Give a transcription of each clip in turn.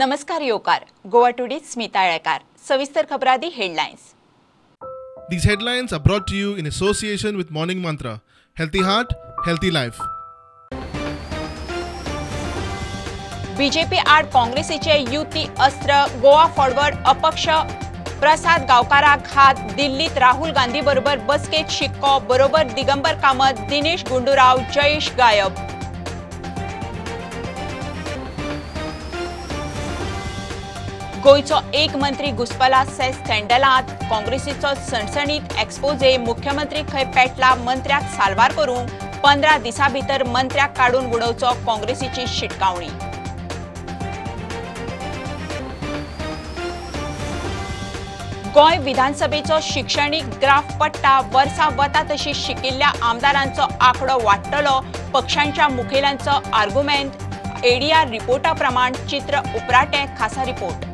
नमस्कार योकार गोवा टुडे स्मिता येळकार सविस्तर खबरादी headlines. These headlines are brought to you in association with Morning Mantra. Healthy heart, healthy life. BJP आड काँग्रेसीचे युती अस्त्र गोवा फॉरवर्ड अपक्ष प्रसाद गावकाराक हात दिल्लीत राहुल गांधी बरोबर बसकेत शिक्को बरोबर दिगंबर कामत दिनेश गुंडूराव जयेश गायब. गोयचो एक मंत्री घुसपला सेस स्कँडलांत काँग्रेसीचो सणसणीत एक्सपोजे मुख्यमंत्री खंय पेटला मंत्र्याक साल्वार करूंक 15 दिसां भितर मंत्र्याक काडून उडोवचो काँग्रेसीची शिटकावणी. गोंय विधानसभेचो शिक्षणीक ग्राफ पट्टा वर्सां वता तशी शिकिल्ल्या आमदारांचो आंकडो वाडटलो पक्षांच्या मुखेल्यांचो आर्ग्युमेंट. एडीआर रिपोर्टा प्रमाण चित्र उपराटे खासा रिपोर्ट.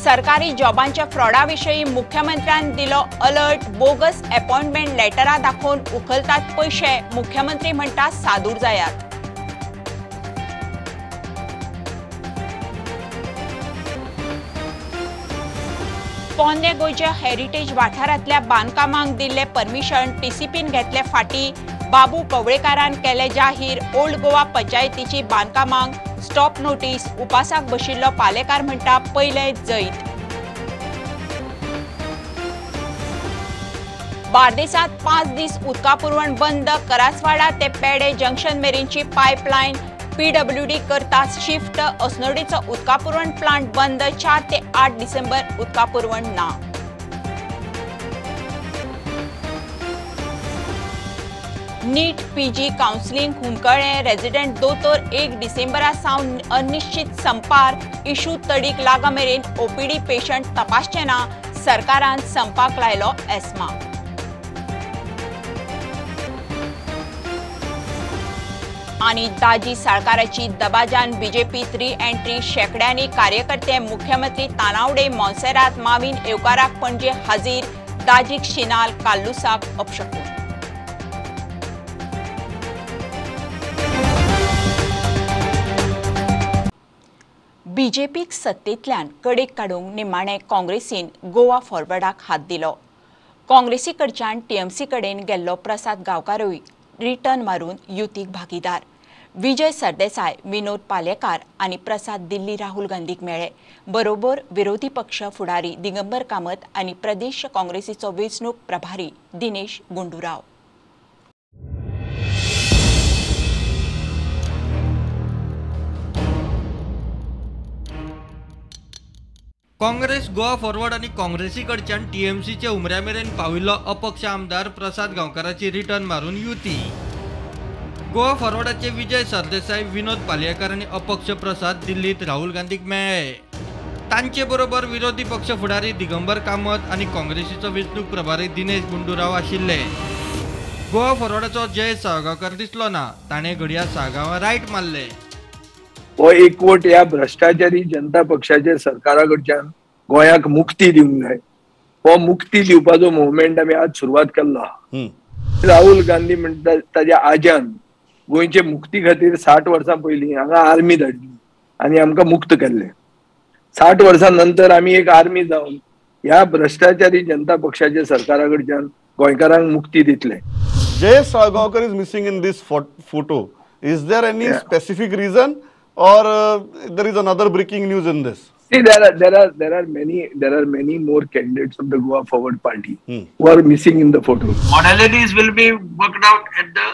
सरकारी जॉबांच्या फ्रॉडाविशयी मुख्यमंत्र्यान दिलो अलर्ट. बोगस अपॉइंटमेंट लेटरा दाखोवन उखलतात पैसे मुख्यमंत्री म्हणटा सादूर जायात. पोन्ने गोंयच्या हेरिटेज वाठारांतल्या बांदकामांक दिल्ले परमिशन टीसीपीन घेतले फाटी. बाबू कवळेकारान केले जाहीर. ओल्ड गोवा पंचायतीची बांदकामांक स्टॉप नोटीस. उपासाक बशिल्लो पालेकार म्हणटा पयले जैत. बार्देसांत 5 दीस उदका पुरवण बंद. करासवाडा ते पेडे जंक्शन मेरेनची पायपलायन पीडब्ल्यूडी करता शिफ्ट. अस्नोडेचो उदका पुरवण प्लांट बंद. 4 ते 8 डिसेंबर उदका पुरवण ना. नीट पीजी काउन्सिलिंग हुमकळे. रेजिडेंट दोतोर 1 डिसेंबरा सावन अनिश्चित संपार. इशू तडीक लागा मेरेन ओपीडी पेशंट तपासचे ना. सरकारान संपाक लायलो एस्मा. आणि दाजी साळकाराची दबाजान बीजेपीत री एंट्री. शेकड्यांनी कार्यकर्ते मुख्यमंत्री तानावडे मोन्सेरात माविन येवकाराक पणजे हाजीर. दाजीक शिनाल काल्लुसाक अपशकून. बीजेपीक सत्तेंतल्यान कडेक काडूंक निमाणे काँग्रेसीन गोवा फॉरवर्डाक हात दिलो. काँग्रेसी कडच्यान टीएमसी कडेन गेल्लो प्रसाद गांवकारूय रिटर्न मारून युतीक भागीदार. विजय सरदेसाय, विनोद पालेकार आनी प्रसाद दिल्ली राहुल गांधीक मेळ्ळे. बरोबर विरोधी पक्ष फुडारी दिगंबर कामत आनी प्रदेश काँग्रेसीचो वेंचणूक प्रभारी दिनेश गुंडूराव. काँग्रेस गोवा फॉरवर्ड आणि काँग्रेसी कडच्यान टीएमसीचे उमऱ्या मेरेन पाविल्लो अपक्ष आमदार प्रसाद गांवकाराची रिटर्न मारून युती. गोवा फॉरवर्डाचे विजय सरदेसाय, विनोद पालयेकर आणि अपक्ष प्रसाद दिल्लीत राहुल गांधीक मेळ्ळे. तांचे बरोबर विरोधी पक्ष फुडारी दिगंबर कामत आणि काँग्रेसीचो वेंचणूक प्रभारी दिनेश गुंडूराव आशिल्ले. गोवा फॉरवर्डाचो जय साळगांवकर दिसलो ना. ताणें घडयाळ साळगांवां रायट मारले. हो एकवट ह्या भ्रष्टाचारी जनता पक्षाच्या सरकारा कडच्यान गोंयाक मुक्ती दिवंक जाय. हो मुक्ती दिवपाचो मुवमेंट आमी आज सुरवात केल्लो. राहुल गांधी म्हणटा ताच्या आज्यान गोंयचे मुक्ती खातीर 60 वर्सां पयलीं हांगा आर्मी धाडली आनी आमकां मुक्त केल्ले. 60 वर्सां नंतर आमी एक आर्मी जावन ह्या भ्रष्टाचारी जनता पक्षाच्या सरकारा कडच्यान गोंयकारांक मुक्ती दितले. Jay Sagalkar is missing in this photo. Is there any specific reason or there is another breaking news in this? See, there are many more candidates of the Goa Forward Party who are missing in the photo. Modalities will be worked out at the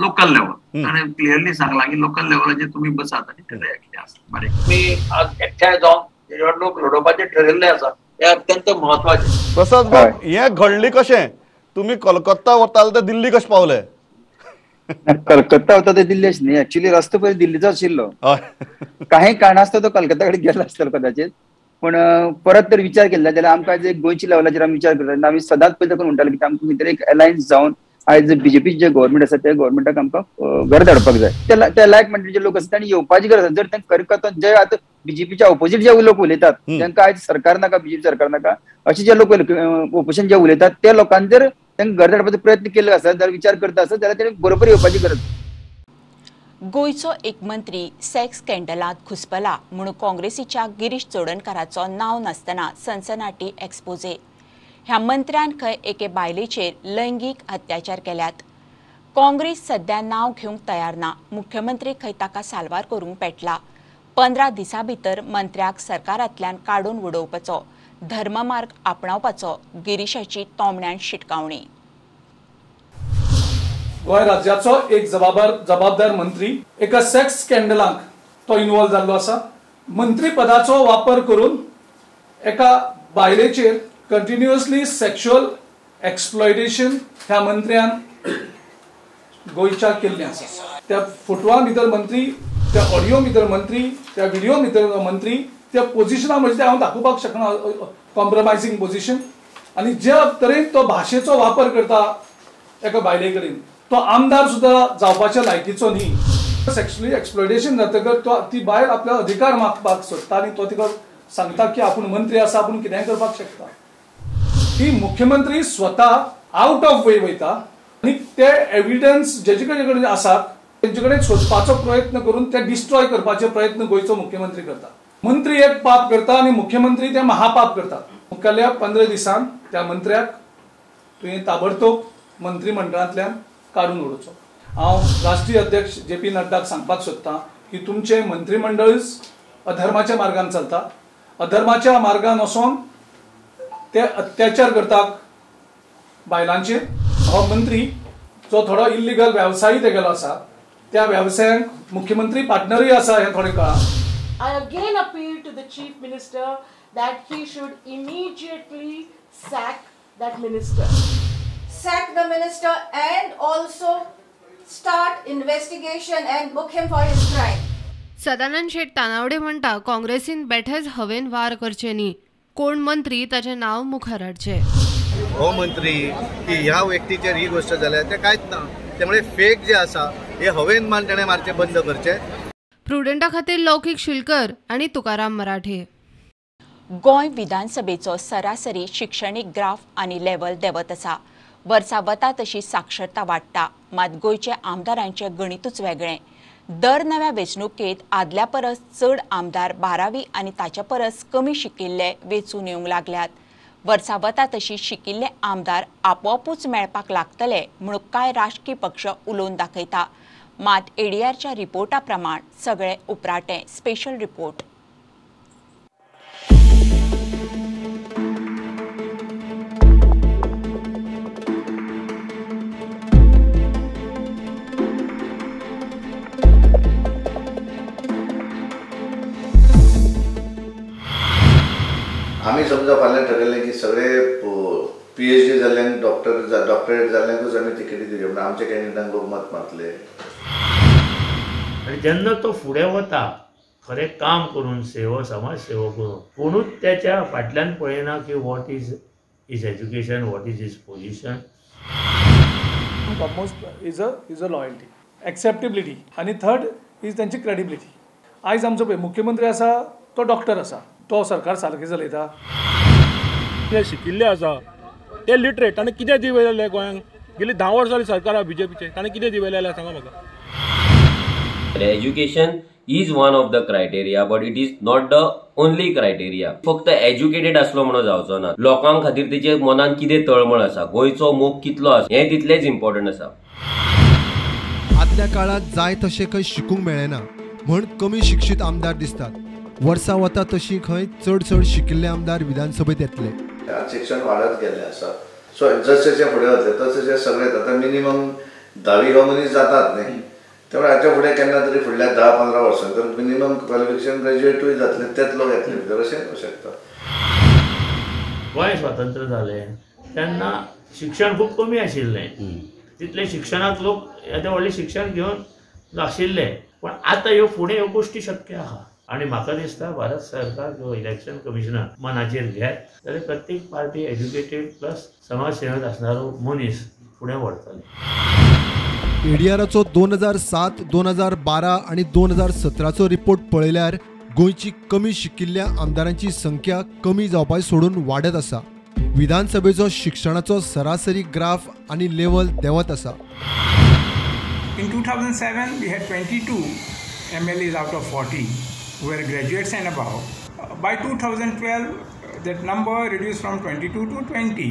local level. आणि clearly सांगला की local लेवलाचेर तुम्ही बसात आणि ठरया कितें आसा. बरें, मी आज एकठांय जावन निवडणूक लडोवपाचें ठरयल्लें आसा. हें अत्यंत म्हत्वाचें. प्रसाद भाऊ, हें घडलें कशें? तुम्ही कोलकाता वताले ते दिल्ली कशें पावले? कलकत्ता होता ते दिल्लीच नाही. ऍक्च्युअली रस्तो पयलीं दिल्लीचो आशिल्लो. काही कारणास्तव तो कलकत्ता कडेन गेलो आसतलो कदाचित. पण परत तर विचार केला जाल्यार आमकां जे गोंयच्या लेवलाचेर आमी विचार करता आमी सदांच पयलीं करून म्हणटाले की आमकां खंय तरी एक अलायन्स जावन आयज बीजेपी जे गव्हर्मेंट आसा त्या गव्हर्मेंटाक आमकां घर धाडपाक जाय. त्या लायक म्हणजे जे लोक आसा तांणी येवपाची गरज आसा. जर तांकां कलकत्ता जे आतां बीजेपीच्या ऑपोजिट जे लोक उलयतात तांकां आयज सरकार नाका, बीजेपी सरकार नाका अशे जे लोक ऑपोजिशन जे उलयतात त्या लोकांनी जर तांकां घर धाडपाचो प्रयत्न केलो आसा जाल्यार विचार करता आसत जाल्यार तांणी बरोबर येवपाची गरज. गोयचो एक मंत्री सेक्स स्कॅन्डलांत घुस्पला म्हणून काँग्रेसीच्या गिरीश चोडणकाराचो नांव नासतना सनसनाटी एक्सपोजे. ह्या मंत्र्यान खंय एके बायलेचेर लैंगीक अत्याचार केल्यात. काँग्रेस सध्या नांव घेवंक तयार ना. मुख्यमंत्री खंय ताका साल्वार करूंक पेटला. 15 दिसां भितर मंत्र्याक सरकारांतल्यान काडून उडोवपाचो धर्ममार्ग आपणावपाचो गिरीशाची तोमण्यान शिटकावणी. गोंय राज्याचो एक जबाबदार मंत्री एका सेक्स स्कॅन्डलांत तो इन्वॉल्व जाल्लो आसा. मंत्री पदाचो वापर करून एका बायलेचेर कंटिन्युअसली सेक्शुअल एक्सप्लॉयटेशन ह्या मंत्र्यान गोंयच्या केल्लें आसा. त्या फोटोवा भितर मंत्री, त्या ऑडियो भितर मंत्री, त्या व्हिडिओ भितर मंत्री, त्या पोजिशना म्हणजे हांव दाखोवपाक शकना कॉम्प्रमायझींग पोजिशन. आनी ज्या तरेन तो भाशेचो वापर करता एका बायले कडेन, तो आमदार सुद्धा जावपाच्या लायकीचो न्ही. सेक्शुअली एक्सप्लॉयटेशन जातकच ती बायल आपल्या अधिकार मागपाक सोदता आनी तो तिका सांगता की आपूण मंत्री आसा, आपूण कितेंय करपाक शकता. ती मुख्यमंत्री स्वता आउट ऑफ वे वयता आनी ते एविडन्स जेचे कडेन आसात तेंचे कडेन सोदपाचो प्रयत्न करून ते डिस्ट्रॉय करपाचे प्रयत्न गोंयचो मुख्यमंत्री करता. मंत्री एक पाप करता आनी मुख्यमंत्री ते महापाप करता. मुखाल्ल्या 15 दिसांत त्या मंत्र्याक तुवें ताबडतोब मंत्रिमंडळांतल्यान काडून उडोवचो. हांव राष्ट्रीय अध्यक्ष JP नड्डाक सांगपाक सोदतां की तुमचे मंत्रिमंडळच अधर्माच्या मार्गान चलता. अधर्माच्या मार्गान वचोन ते अत्याचार करतात बायलांचेर. हो मंत्री जो थोडो इल्लिगल वेवसायी तेगेलो आसा, त्या वेवसायांक मुख्यमंत्री पार्टनरूय आसा हे थोडे कळ्ळां. I again appeal to the Chief Minister that he should immediately sack that minister. Sack the minister and also start investigation and book him for his crime. Sadanand Shet Tanavade म्हणटा काँग्रेसीन बेठेच हवेन वार करचे न्ही, कोण मंत्री ताचें नांव मुखार हाडचे. हो मंत्री की ह्या व्यक्तीचेर ही गोष्ट जाल्यार ते कांयच ना. त्यामुळे फेक जे आसा हे हवेन ताणें मारचे बंद करचे. प्रुडंटा खातीर लौकीक शिलकर आनी तुकाराम मराठे. गोंय विधानसभेचो सरासरी शिक्षणीक ग्राफ आनी लेवल देंवत आसा. वर्सा वता तशी साक्षरता वाडटा, मात गोंयचे आमदारांचें गणितूच वेगळें. दर नव्या वेंचणुकेंत आदल्या परस चड आमदार 12वी आनी ताच्या परस कमी शिकिल्ले वेंचून येवंक लागल्यात. वर्सा वता तशी शिकिल्ले आमदार आपोआपूच मेळपाक लागतले म्हणून कांय राजकीय पक्ष उलोवन दाखयता. मात ADRच्या रिपोर्टा प्रमाण सगळे उपराटे. Special report. आम्ही समजा फाल्यां ठरयलें की सगळे PhD जाल्ल्यांक डॉक्टरेट जाल्ल्यांकूच आमी तिकेटी दिवचे म्हणून आमच्या कॅन्डिडेटांक लोक मत मारतले. आणि जेन्ना तो फुडें वता खरें काम करून समाज सेवा करून, कोणूच त्याच्या फाटल्यान पळयना की what is his education, what is his position. Topmost is a loyalty, acceptability आनी थर्ड इज तांची क्रेडिबिलिटी. आयज आमचो पळय मुख्यमंत्री आसा तो डॉक्टर आसा, तो सरकार सारकें चलयता. जे शिकिल्ले आसा ते लिटरेट ताणें कितें दिवयलें गोंयांक? गेली 10 वर्सां जाली सरकार BJPचे, ताणें कितें दिवयलें सांगा म्हाका. Education is one of the criteria, but it is not the only criteria. फक्त एज्युकेटेड असलो म्हणून जावचो ना. लोकांक खातीर तेचे मनान कितें तळमळ आसा, गोंयचो मोग कितलो आसा, हें तितलेंच इम्पॉर्टंट आसा. आदल्या काळात जाय तशें खंय शिकूंक मेळना म्हण कमी शिक्षीत आमदार दिसतात. वर्सां वता तशी खंय चड शिकिल्ले आमदार विधानसभेत येतले. शिक्षण वाडत गेल्लें आसा. सो जशें फुडें वतले तशें सगळे आतां मिनिमम 10वी हो मनीस जातात न्ही. त्यामुळे हाच्या फुडें केन्ना तरी फुडल्या 10-15 वर्सां तर मिनिमम क्वॉलिफिकेशन ग्रॅज्युएटूय जातले, तेच लोक येतले भितर अशें जावंक शकता. गोंय स्वतंत्र जालें तेन्ना शिक्षण खूब कमी आशिल्लें. तितले शिक्षणाक लोक येदें व्हडलें शिक्षण घेवन आशिल्ले, पण आतां ह्यो फुडें ह्यो गोश्टी शक्य आहा. आणि म्हाका दिसता भारत सरकार जो इलेक्शन कमिशनर मनाचेर घेत जाल्यार प्रत्येक पार्टी एज्युकेटेड प्लस समाज सेवेंत आसणारो मनीस फुडें व्हरतले. ADRचो 2007, 2012 आणि 2017चो रिपोर्ट पळयल्यार गोंयची कमी शिकिल्ल्या आमदारांची संख्या कमी जावपाची सोडून वाडत आसा. विधानसभेचो शिक्षणाचो सरासरी ग्राफ आणि लेवल देंवत आसा. In 2007 we had 22 MLAs out of 40 who were graduates and above. By 2012 that number reduced from 22 to 20,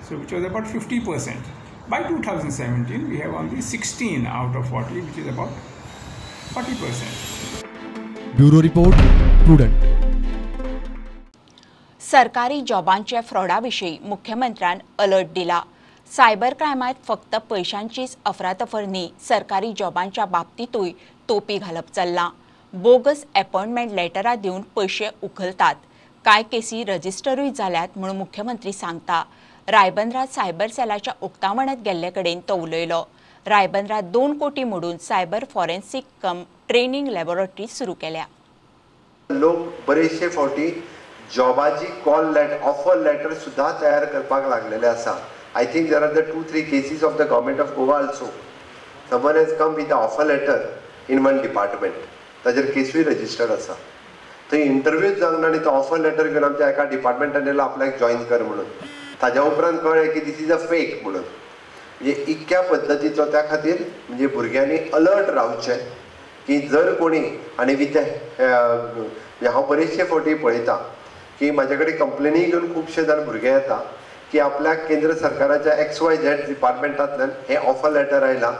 so which was about 50%. By 2017 we have only 16 out of 40, which is about 40%. Bureau report prudent. सरकारी जॉबांच्या फ्रॉडाविषयी मुख्यमंत्र्यान alert दिला. Cyber क्रायमात फक्त पैशांचीच अफरातफर न्ही, सरकारी जॉबांच्या बाबतीतूय तोपी घालप चल्ला. बोगस अपॉइंटमेंट लेटरां दिवन पैसे उखलतात. कांय केसी रजिस्टरूय जाल्यात म्हणून मुख्यमंत्री सांगता. रायबंदरात सायबर सेलाच्या उक्तावणात गेल्ले कडेन तो उलयलो. रायबंदरात 2 कोटी मोडून cyber forensic cum training laboratory सुरू केल्या. लोक बरेचशे फावटी जॉबाची कॉल लेटर ऑफर लेटर सुद्धा तयार करपाक लागलेले आसा. I think there are the 2-3 cases of the government of Goa also. Someone has come with a offer letter in one department, ताजेर केसूय रजिस्टर्ड आसा. थंय इंटरव्यूच जावंक ना आनी तो ऑफर लेटर घेवन आमच्या एका डिपार्टमेंटान येयलो आपल्याक जॉईन कर म्हणून. ताज्या उपरांत कळ्ळें की दीस इज अ फेक म्हणून. म्हणजे इतक्या पद्दतीचो त्या खातीर म्हणजे भुरग्यांनी अलर्ट रावचें की जर कोणी आनी विथ हांव बरेचशे फावटी पळयता की म्हाजे कडेन कंप्लेनी घेवन खुबशे जाण भुरगे येता की आपल्याक केंद्र सरकाराच्या XYZ डिपार्टमेंटांतल्यान हे ऑफर लेटर आयला,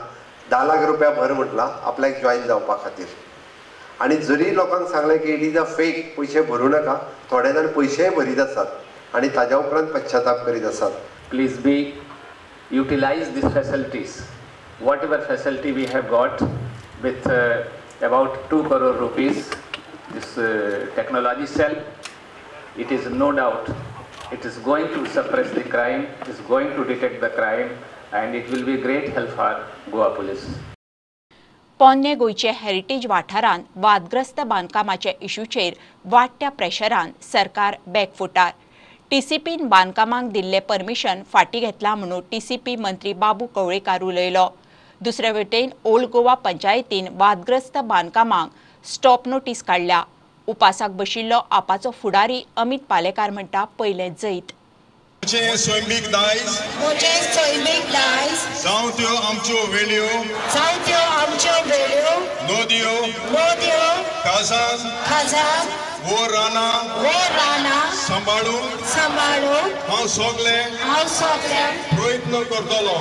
10 लाख रुपया भर म्हटलां आपल्याक जॉईन जावपा खातीर. आनी जरी लोकांक सांगलें की इट इज अ फेक, पयशे भरूं नाका, थोडे जाण पयशेय भरीत आसात आणि ताज्या उपरांत पश्चाताप करीत आसात. Please be utilize these facilities. Whatever facility we have got with about 2 crore rupees, this technology cell, it is no doubt, it is going to suppress the crime, it is going to detect the crime, and it will be great help for Goa Police. पोन्ने गोयचे heritage वाठारांत वादग्रस्त बांदकामाचे इश्यूचेर वाडट्या प्रेशरान सरकार बॅकफुटार. TCPन बांदकामांक दिल्ले permission फाटी घेतला म्हणून TCP मंत्री बाबू कवळेकार उलयलो. दुसरे वटेन ओल्ड गोवा पंचायतीन वादग्रस्त बांदकामांक स्टॉप नोटीस काडल्या. उपासाक बशिल्लो आपाचो फुडारी अमित पालेकार म्हणटा पयले जैत. सैमीक दायज जावं त्यो आमच्यो वेळ्यो नोदयो खाजान वो राना सांबाळून हांव सोगले प्रयत्न करतलो.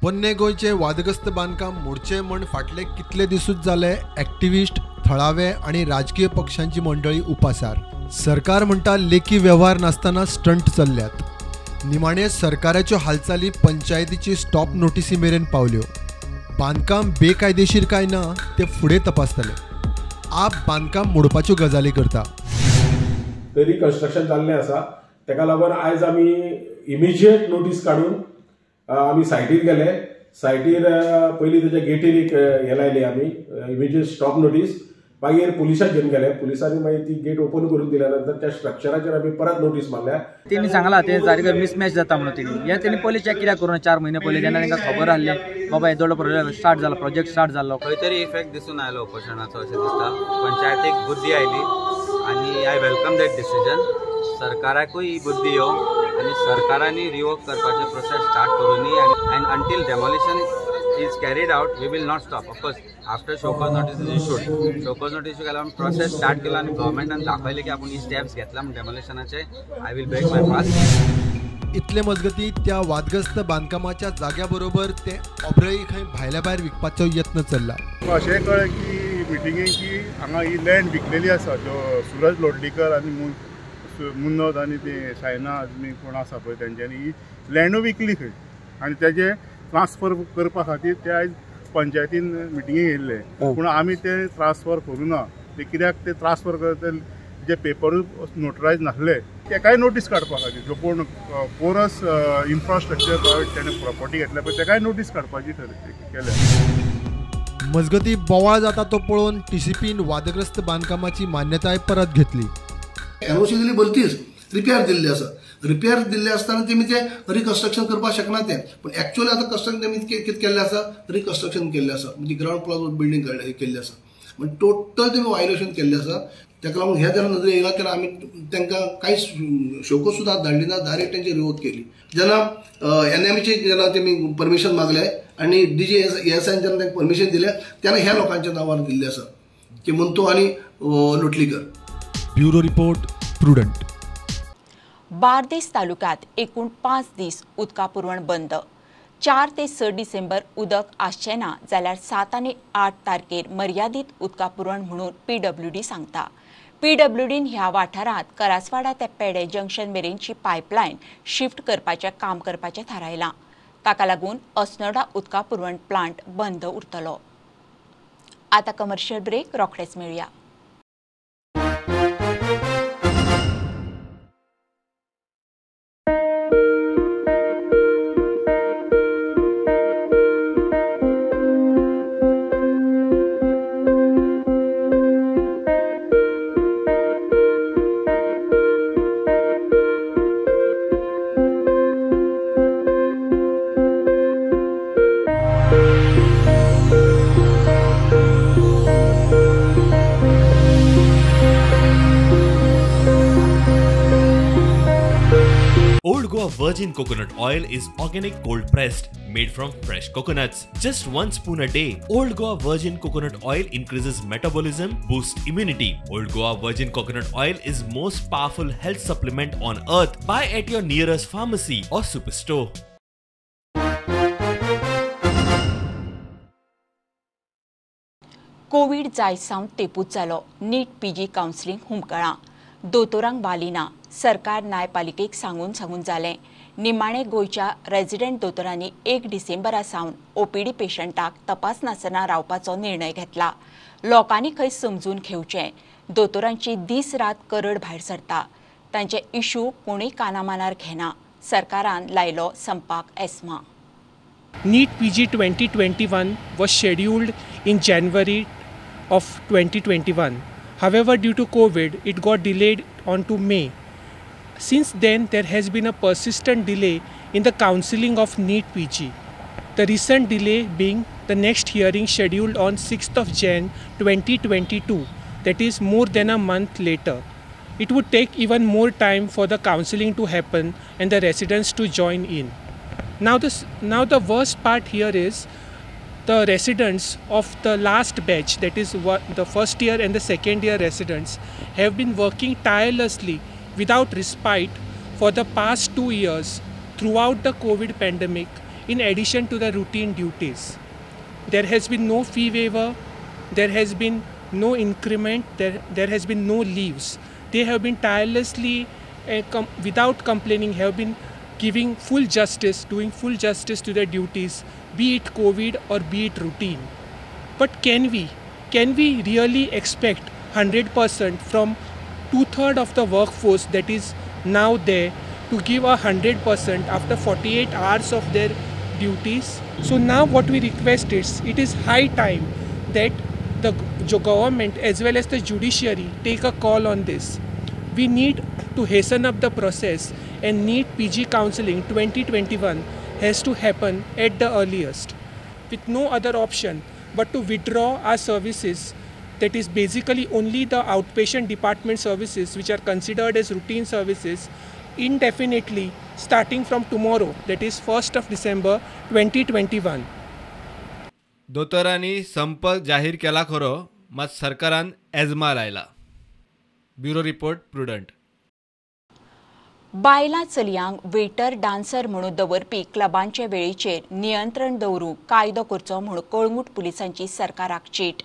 पोन्ने गोंयचे वादग्रस्त बांदकाम मोडचे म्हण फाटले कितले दिसूच जाले एक्टिविस्ट, थळावे आणि राजकीय पक्षांची मंडळी उपासार. सरकार म्हणटा लेखी व्यवहार नासतना स्टंट चल्ल्यात. निमाणे सरकाराच्यो हालचाली पंचायतीची स्टॉप नोटीसी मेरेन पावल्यो. बांदकाम बेकायदेशीर काय ना ते फुडें तपासतले. आप बांदकाम मोडपाच्यो गजाली करता. तरी कन्स्ट्रक्शन जाल्लें आसा, तेका लागून आयज आमी इमिजिएट नोटीस काडून आमी सायटीर गेले. सायटीर पयलीं तेच्या गेटीर एक हे लायली आमी इमिजिएट स्टॉप नोटीस. मागीर पुलिसाक घेवन गेले. पुलिसांनी मागीर ती गेट ओपन करून दिल्या नंतर त्या स्ट्रक्चराचेर आमी परत नोटीस मारल्या. तेणी सांगला ते जागे मिसमॅच जाता म्हणून तेणी हे तेणी पयलीं चॅक कित्याक करून 4 म्हयने पयलीं जेन्ना तांकां खबर आहली बाबा येदो प्रोजेक्ट स्टार्ट जाल्लो खंय तरी इफेक्ट दिसून आयलो उपोशणाचो अशें दिसता. पंचायतीक बुद्धी आयली आनी आय वेलकम दॅट डिसिजन. सरकाराकूय ही बुद्धी येवं आनी सरकारांनी रिवोक करपाचें प्रोसेस स्टार्ट करूनी आनी until demolition is carried out, we will not stop. Of course, after show cause notice is issued, show cause notice केला आमी प्रोसेस स्टार्ट केला आनी गव्हर्नमेंटान दाखयलें की आपूण ही स्टेप्स घेतला म्हणून डेमोलिशनाचे. I will break my fast. इतले मजगती त्या वादग्रस्त बांदकामाच्या जाग्याबरोबर ते ओब्रय खंय भायल्या भायर विकपाचो यत्न चल्ला. अशें कळ्ळें की मिटिंगेक की हांगा ही लँड विकलेली आसा ज्यो सुरज लोटलीकर आनी मुन्नत आनी ते सायनाज बी कोण आसा पळय तेंच्यांनी ही लँडूय विकली खंय आनी तेजे ट्रान्सफर करपा खातीर ते आयज पंचायतीन मिटिंगेक येयल्ले. पूण आमी ते ट्रान्सफर करूं ना. ते कित्याक ते ट्रान्सफर करता जे पेपर नोटरायज नासले तेकाय नोटीस काडपा खातीर जो कोण पोरस इन्फ्रास्ट्रक्चर तेणें प्रॉपर्टी घेतल्या पळय तेकाय नोटीस काडपाची केल्या. मजगती बोवाळ जाता तो पळोवन TCPन वादग्रस्त बांदकामाची मान्यताय परत घेतली. NOC दिली भलतीच रिपेअर दिल्ली आसा. रिपेअर दिल्ले आसतना तेमी ते रिकन्स्ट्रक्शन करपाक शकना ते. पूण एक्चुअली आतां कन्स्ट्रक्शन तेमी कितें केल्लें आसा रिकन्स्ट्रक्शन केल्लें आसा. म्हणजे ग्राउंड फ्लोर बिल्डींग केल्ली आसा म्हणजे टोटल तेमी वायोलेशन केल्लें आसा. ताका लागून हे जेन्ना नदरेक येयला तेन्ना आमी तांकां कांयच शोको सुद्दां धाडली ना, डायरेक्ट तेंची रिवोक केली. जेन्ना NMAची जेन्ना तेमी परमिशन मागले आनी DGSN जेन्ना तांकां परमिशन दिलें तेन्ना ह्या लोकांच्या नांवार दिल्लें आसा की मंतो आनी Lotlikar. Bureau report prudent. Bardez तालुक्यात एकूण 5 दीस उदका पुरवण बंद. 4 ते 6 डिसेंबर उदक आसचें ना जाल्यार 7 आनी 8 तारखेर मर्यादीत उदका पुरवण म्हणून PWD सांगता. PWDन ह्या वाठारांत करासवाडा ते पेडे जंक्शन मेरेनची पायपलायन शिफ्ट करपाचें काम करपाचें थारायलां. ताका लागून अस्नोडा उदका पुरवण प्लांट बंद उरतलो. आतां कमर्शियल ब्रेक रोखडेच मेळुया. Old Goa Virgin Coconut Oil is organic cold pressed, made from fresh coconuts. Just 1 spoon a day. Old Goa Virgin Coconut Oil increases metabolism, boosts immunity. Old Goa Virgin Coconut Oil is most powerful health supplement on earth. Buy at your nearest pharmacy or superstore. Covid जायसावन तेपूत जालो. नीट PG counselling हुमकळां. दोतोरांक बालिना. सरकार न्यायपालिकेक सांगून जालें. निमाणे गोंयच्या रेजिडेंट दोतोरांनी 1 डिसेंबरा सावन OPD पेशंटाक तपासनासतना रावपाचो निर्णय घेतला. लोकांनी खंय समजून घेवचें. दोतोरांची दीस रात करड भायर सरता. तांचे इशू कोणूय कानामानार घेना. सरकारान लायलो संपाक ESMA. NEET PG 2021 was scheduled in January of 2021. However, due to COVID, it got delayed on to May. Since then, there has been a persistent delay in the counselling of NEET PG. The recent delay being the next hearing scheduled on 6th of Jan 2022, that is more than a month later. It would take even more time for the counselling to happen and the residents to join in. Now the worst part here is the residents of the last batch, that is the first year and the second year residents, have been working tirelessly without respite for the past 2 years throughout the COVID pandemic, in addition to the routine duties. There has been no fee waiver, there has been no increment, there has been no leaves. They have been tirelessly, without complaining, have been giving full justice, doing full justice to their duties, be it COVID or be it routine. But can we really expect 100% from 2/3 of the workforce that is now there to give 100% after 48 hours of their duties? So now what we request is, it is high time that the government as well as the judiciary take a call on this. We need to hasten up the process, and NEET PG counselling 2021 has to happen at the earliest, with no other option but to withdraw our services, that is basically only the outpatient department services which are considered as routine services, indefinitely starting from tomorrow, that is 1st of December 2021. दोतोरांनी संप जाहीर केला खरो, मात सरकारान asthma लायला. Bureau report prudent. बायलां चलयांक वेटर डान्सर म्हणून दवरपी क्लबांचे वेळेचेर नियंत्रण दवरूंक कायदो करचो म्हूण कळंगूट पुलिसांची सरकाराक चीट.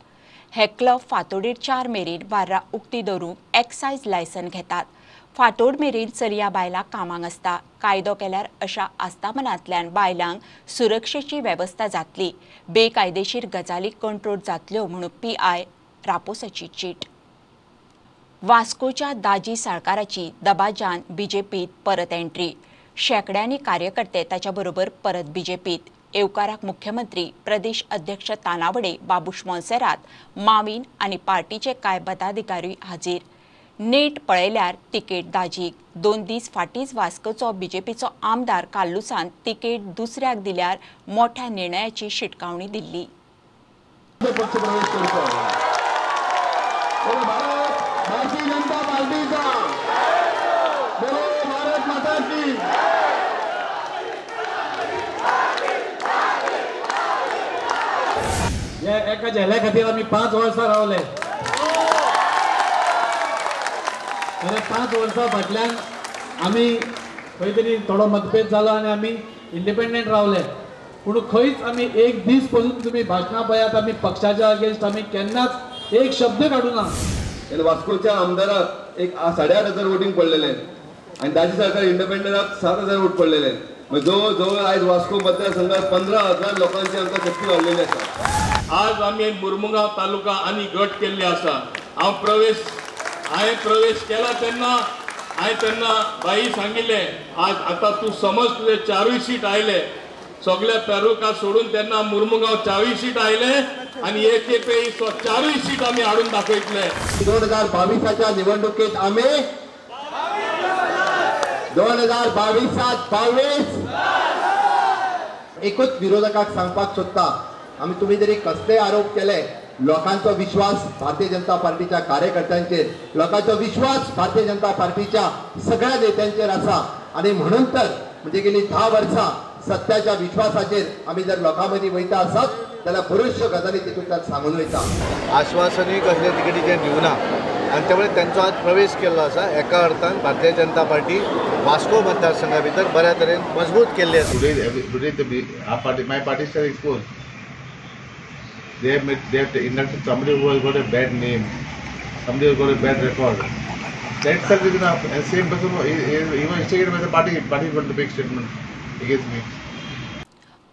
हे क्लब फांतोडेर 4 मेरेन बार्रां उक्ती दवरूंक एक्सायज लायसन घेतात. फांतोड मेरेन चलयां बायलां कामाक आसता. कायदो केल्यार अशा आस्थापनांतल्यान बायलांक सुरक्षेची वेवस्था जातली. बेकायदेशीर गजाली कंट्रोल जातल्यो म्हणून PI रापोसाची चीट. वास्कोच्या दाजी साळकाराची दबाजान BJPत परत एंट्री. शेकड्यांनी कार्यकर्ते ताच्या बरोबर परत BJPत. येवकाराक मुख्यमंत्री, प्रदेश अध्यक्ष तानावडे, बाबूश मोन्सेरात, माविन आनी पार्टीचे कांय पदाधिकारी हाजीर. नेट पळयल्यार तिकेट दाजीक. 2 दीस फाटींच वास्कोचो BJPचो आमदार काल्लुसान तिकेट दुसऱ्याक दिल्यार मोठ्या निर्णयाची शिटकावणी दिल्ली. भारतीय जनता पार्टीचा बोलो भारत माता की. या एका झेल्या खातीर आमी 5 वर्सां रावले. त्या 5 वर्सां फाटल्यान आमी खंय तरी थोडो मतभेद जालो आनी आमी इंडिपेंडंट रावले. पूण खंयच आमी एक दीस पसून तुमी भाशणां पळयात आमी पक्षाच्या अगेन्स्ट आमी केन्नाच एक शब्द काडूं ना. वास्कोच्या आमदाराक एक 8,500 वोटींग पडलेले आनी ताजे सरकार इंडिपेंडंटाक 7,000 वोट पडलेले. जवळ जवळ आयज वास्को मतदारसंघात 15,000 लोकांची आमकां शक्ती वाडलेली आसा. आज आमी मुरमुगांव तालुका आनी गट केल्ले आसा. हांवें प्रवेश केला तेन्ना बाई सांगिल्ले आज आता तू समज तुझे 4 सीट आयले सगळ्या तालुका सोडून तेन्ना मुरमुगांव 4 सीट आयले आणि एक पेई 4 सीट आम्ही हाडून दाखयतले. 2022च्या निवडणुकीत आम्ही 2022 एकूच विरोधकाक सांगपाक सोदता आमी तुमी जरी कसले आरोप केले लोकांचो विश्वास भारतीय जनता पार्टीच्या कार्यकर्त्यांचेर लोकांचो विश्वास भारतीय जनता पार्टीच्या सगळ्या नेत्यांचेर आसा आणि म्हणून तर म्हणजे गेली 10 वर्सां सत्याच्या विश्वासाचेर आमी जर लोकां मदीं वयता आसत जाल्यार बऱ्योचश्यो गजाली तितूंतल्यान सांगून वयता. आश्वासनूय कसले तिकेटीचेर दिवना आनी त्यामुळे त्यांचो आज प्रवेश केल्लो आसा. एका अर्थान भारतीय जनता पार्टी वास्को मतदारसंघा भितर बऱ्या तरेन मजबूत केल्ली आसा. My party is exposed. They have inducted somebody who has got a bad name, somebody who has got a bad record. That itself is enough. And same person, he was instigated by the party. Party got the big statement against me.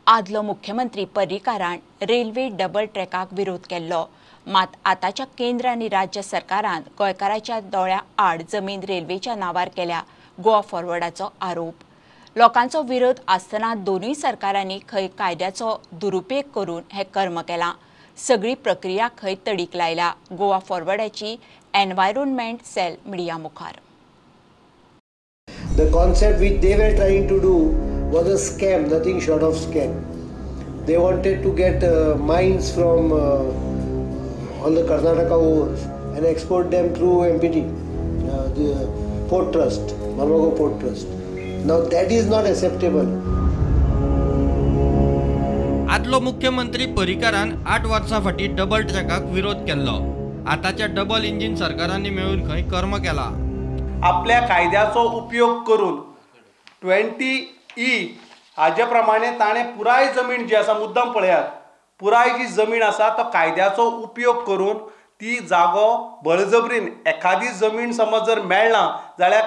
आदलो मुख्यमंत्री पर्रीकारान railway double ट्रॅकाक विरोध केल्लो. मात आताच्या केंद्र आनी राज्य सरकारान गोंयकारांच्या दोळ्या आड जमीन रेल्वेच्या नांवार केल्या गोवा फॉरवर्डाचो आरोप. लोकांचो विरोध आसतना दोनूय सरकारांनी खंय कायद्याचो दुरुपयोग करून हे कर्म केलां. सगळी प्रक्रिया खंय तडीक लायल्या. गोवा फॉरवर्डाची एनवायरमेंट सेल मिडिया मुखार. The concept which they were trying to do was a scam, nothing short of scam. They wanted to get mines from on the Karnataka ores and export them through MPT, the Port Trust, Marvago Port Trust. Now that is not acceptable. आदलो मुख्यमंत्री पर्रीकारान 8 वर्सां फाटी double ट्रॅकाक विरोध केल्लो. आताच्या double engine सरकारांनी मेळून खंय कर्म केला. आपल्या कायद्याचो उपयोग करून 20E हाजे प्रमाणे ताणें पुराय जमीन जी आसा मुद्दम पळयात पुराय जी जमीन आसा तो कायद्याचो उपयोग करून ती जागो बळजबरीन एखादी जमीन समज जर मेळना जाल्यार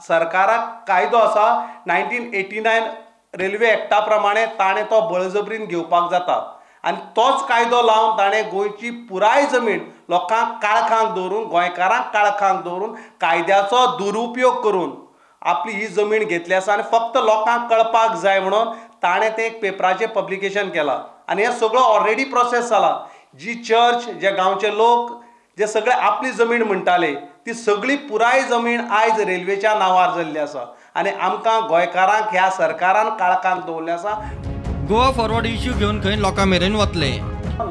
सरकाराक कायदो आसा 1989 रेल्वे एक्टा प्रमाणे ताणें तो बळजबरीन घेवपाक जाता आनी तोच कायदो लावन ताणें गोंयची पुराय जमीन लोकांक काळखांत दवरून गोंयकारांक काळखांत दवरून कायद्याचो दुरुपयोग करून आपली ही जमीन घेतली आसा आनी फक्त लोकांक कळपाक जाय म्हणून ताणें तें एक पेपराचें पब्लिकेशन केलां आनी हें सगळो ऑलरेडी प्रोसेस जाला. जी चर्च जे गांवचे लोक जे सगळे आपली जमीन म्हणटाले ती सगळी पुराय जमीन आयज रेल्वेच्या नांवार जाल्ली आसा आनी आमकां गोंयकारांक ह्या सरकारान काळखांत दवरलें आसा. गोवा फॉरवर्ड इश्यू घेवन खंय लोकां मेरेन वतले.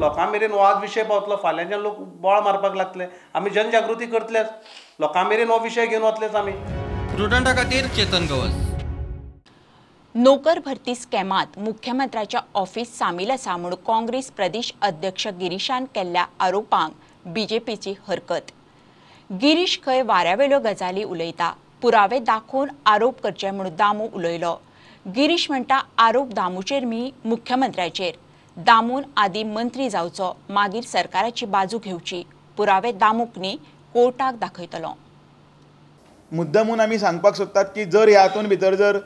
लोकां मेरेन हो आज विशय पावतलो फाल्यांच्यान लोक बोळ मारपाक लागतले. आमी जनजागृती करतलेच लोकां मेरेन हो विशय घेवन वतलेच आमी. प्रुडंटा खातीर चेतन गवस. नोकर भरती स्कॅमात मुख्यमंत्र्याच्या ऑफिस सामील आसा म्हूण काँग्रेस प्रदेश अध्यक्ष गिरीशान केल्ल्या आरोपांक बीजेपीची हरकत. गिरीश खंय वाऱ्यावेल्यो गजाली उलयता पुरावे दाखोवन आरोप करचे म्हूण दामू उलयलो. गिरीश म्हणटा आरोप दामूचेर मी मुख्यमंत्र्याचेर. दामून आदी मंत्री जावचो मागीर सरकाराची बाजू घेवची. पुरावे दामूक न्ही कोर्टाक दाखयतलो. मुद्दमून आमी सांगपाक सोदतात की जर ह्या हातून भितर जर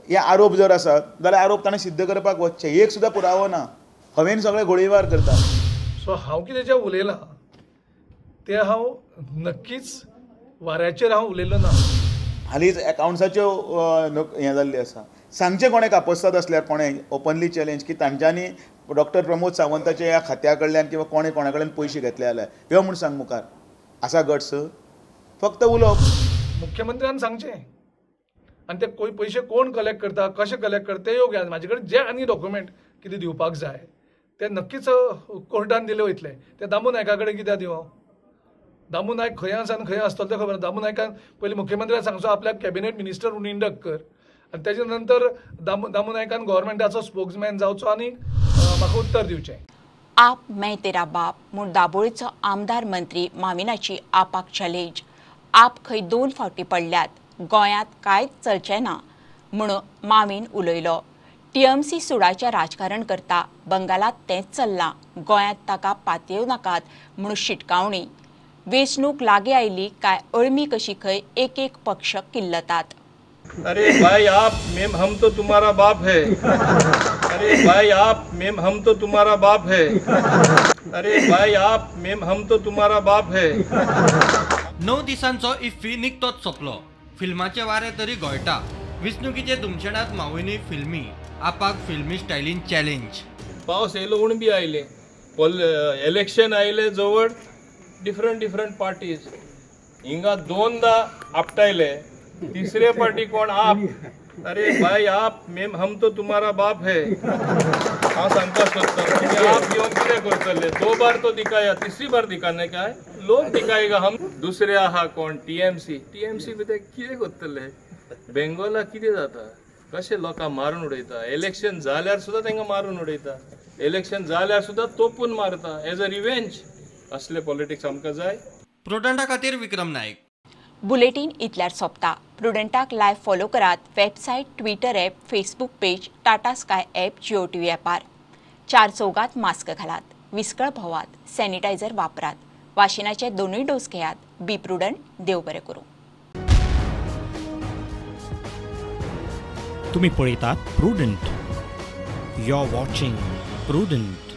हे आरोप जर आसत जाल्यार आरोप ताणें सिद्ध करपाक वचचें. एक सुद्दां पुरावो ना हांवेन सगळे गोळीबार करता. सो हांव कितें जें उलयलां तें हांव नक्कीच वाऱ्याचेर हांव उलयलो ना. हालींच एकावंट्साच्यो हें जाल्ली आसा. सांगचें कोणें कापसतात असल्यार कोणें ओपनली चॅलेंज की तांच्यांनी डॉक्टर प्रमोद सावंताच्या ह्या खात्या कडल्यान किंवा कोणें कोणा कडल्यान पयशे घेतले जाल्यार ह्यो म्हूण सांग मुखार आसा गट्स फक्त उलोवप. मुख्यमंत्र्यान सांगचें आनी ते पयशे कोण कलेक्ट करता कशें कलेक्ट करता ते योग्य. म्हाजे कडेन जे आनी डॉक्युमेंट कितें दिवपाक जाय ते नक्कीच कोर्टान दिले वयतले. ते दामू नायका कडेन कित्याक दिवं दामू नायक खंय आसा आनी खंय आसतलो तें खबर ना. दामू नायकान पयलीं मुख्यमंत्र्याक सांगचो आपल्याक कॅबिनेट मिनिस्टर म्हणून इंडक्ट कर आनी तेजे नंतर दामू नायकान गव्हर्मेंटाचो स्पोक्समॅन जावचो आनी म्हाका उत्तर दिवचें. आप मैं तेरा बाप म्हूण दाबोळेचो आमदार मंत्री मामिनाची आपाक चॅलेंज. आप खंय 2 फावटी पडल्यात, गोंयांत कांयच चलचें ना म्हणून मामीन उलयलो. टीएमसी सुडाचें राजकारण करता, बंगालात तेंच चल्लां, गोंयांत ताका पातयेव नाकात म्हणून शिटकावणी. वेंचणूक लागीं आयली काय अळमी कशी खंय एक एक पक्ष किल्लतात. अरे भाई आप मेम हम तो तुम्हारा बाप है. अरे भाई आप मेम हम तो तुम्हारा बाप है. अरे भाई आप मेम हम तो तुम्हारा बाप है. 9 दिसांचो इफ्फी निकतोच सोंपलो. फिल्माचे वारे तरी गोळटा. वेंचणुकीचे धुमशणात मावयनी फिल्मी, आपाक फिल्मी स्टायलीन चॅलेंज. पावस येयलो म्हूण बी आयले, इलेक्शन आयले जवळ डिफरंट पार्टीज. हिंगा 2दा आपटायले, तीसरे पार्टी कोण आप. अरे भाई आप मेम हम तो तुम्हारा बाप है. हांव सांगपाक सोदता तुमी आप घेवन कितें करतले. 2 बार तो दिखाया, तीसरी बार दिखाने काय लोक दिखाएगा हम. दुसरे आहा कोण टीएमसी भितर कितें करतले. बेंगोला कितें जाता, कशें लोकांक मारून उडयता. इलेक्शन जाल्यार सुद्दां तांकां मारून उडयता. इलेक्शन जाल्यार सुद्दां तोपून मारता एज अ रिवेंज. असले पॉलिटिक्स आमकां जाय. प्रुडंटा खातीर विक्रम नायक. बुलेटिन इतल्यार सोंपता. प्रुडंटाक लायव्ह फॉलो करात. Website, Twitter app, Facebook page, Tata Sky app, Jio TV ॲपार. 4 चौगात मास्क घालात, विस्कळ भोवात, सॅनिटायझर वापरात, वाशिनाचे 2 डोस घेयात. बी प्रुडंट. देव बरें करूं. तुम्ही पळयतात Prudent. You are watching prudent.